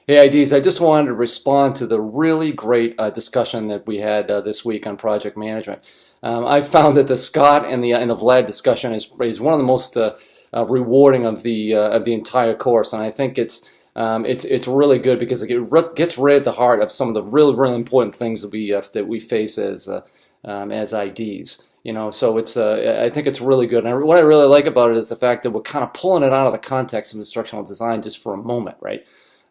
Hey, IDs, I just wanted to respond to the really great discussion that we had this week on project management. I found that the Scott and the Vlad discussion is one of the most rewarding of the entire course, and I think it's really good because it gets right at the heart of some of the really important things that we face as IDs. So I think it's really good. And what I really like about it is the fact that we're kind of pulling it out of the context of instructional design just for a moment, right?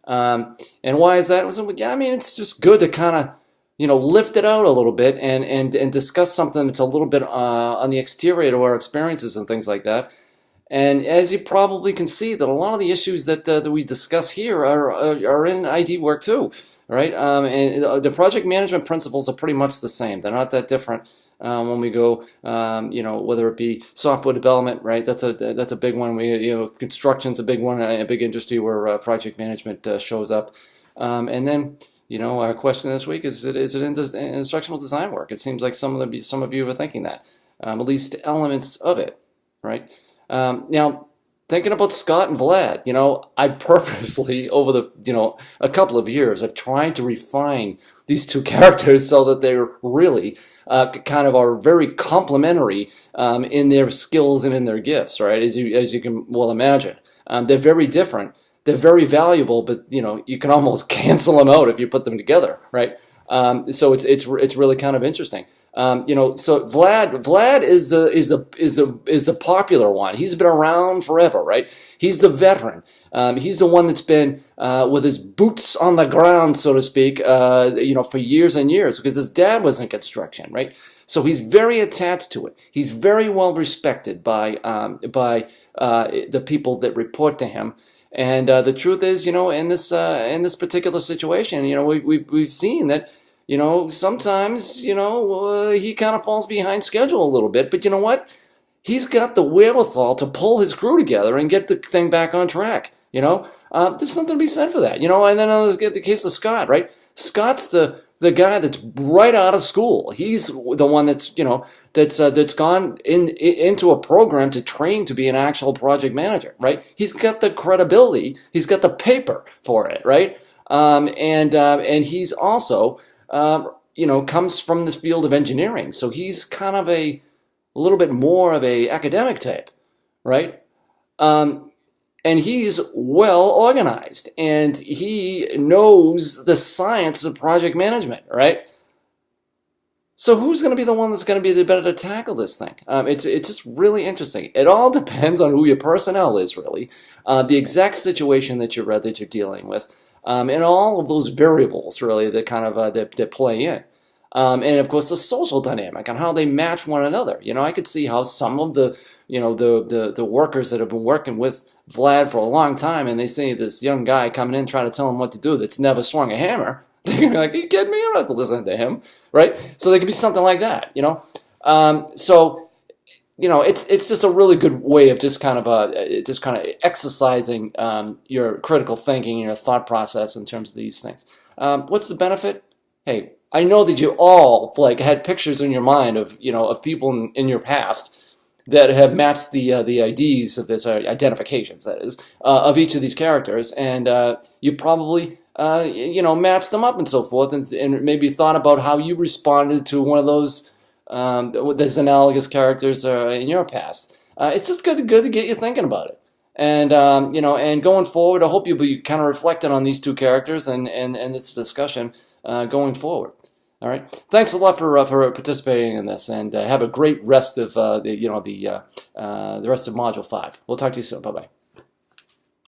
And why is that? Well, yeah, I mean, it's just good to kind of, lift it out a little bit and discuss something that's a little bit on the exterior to our experiences and things like that. And as you probably can see, that a lot of the issues that we discuss here are in ID work too, right? And the project management principles are pretty much the same. They're not that different. When we go, whether it be software development, right? That's a big one. Construction's a big one, a big industry where project management shows up. And then, our question this week is it in instructional design work? It seems like some of you are thinking that, at least elements of it, right? Now, thinking about Scott and Vlad, I purposely over a couple of years, I've tried to refine these two characters so that they're really kind of are very complementary in their skills and in their gifts, right? As you can well imagine, they're very different. They're very valuable, but you can almost cancel them out if you put them together, right? So it's really kind of interesting. So Vlad is the popular one. He's been around forever, right? He's the veteran. He's the one that's been with his boots on the ground, so to speak, for years and years, because his dad was in construction, right? So he's very attached to it. He's very well respected by the people that report to him. And the truth is, in this particular situation, we've seen that. Sometimes, he kind of falls behind schedule a little bit, but you know what? He's got the wherewithal to pull his crew together and get the thing back on track, There's something to be said for that, and then let's get the case of Scott, right? Scott's the guy that's right out of school. He's the one that's, that's gone into a program to train to be an actual project manager, right? He's got the credibility. He's got the paper for it, right? And he's also... comes from this field of engineering. So he's kind of a little bit more of a academic type, right? And he's well organized, and he knows the science of project management, right? So who's going to be the one that's going to be the better to tackle this thing? It's just really interesting. It all depends on who your personnel is, really, the exact situation that you're dealing with. And all of those variables really that kind of that play in, and of course the social dynamic and how they match one another. I could see how some of the the workers that have been working with Vlad for a long time, and they see this young guy coming in trying to tell them what to do that's never swung a hammer. They're gonna be like, "Are you kidding me? I don't have to listen to him," right? So there could be something like that, So it's just a really good way of just kind of exercising your critical thinking and your thought process in terms of these things. What's the benefit? Hey, I know that you all had pictures in your mind of of people in your past that have matched the IDs of this identifications, that is, of each of these characters, and you probably matched them up and so forth, and maybe thought about how you responded to one of those. There's analogous characters in your past. It's just good to get you thinking about it, and and going forward, I hope you'll be kind of reflecting on these two characters and this discussion going forward. All right, thanks a lot for participating in this, and have a great rest of the rest of Module 5. We'll talk to you soon. Bye bye.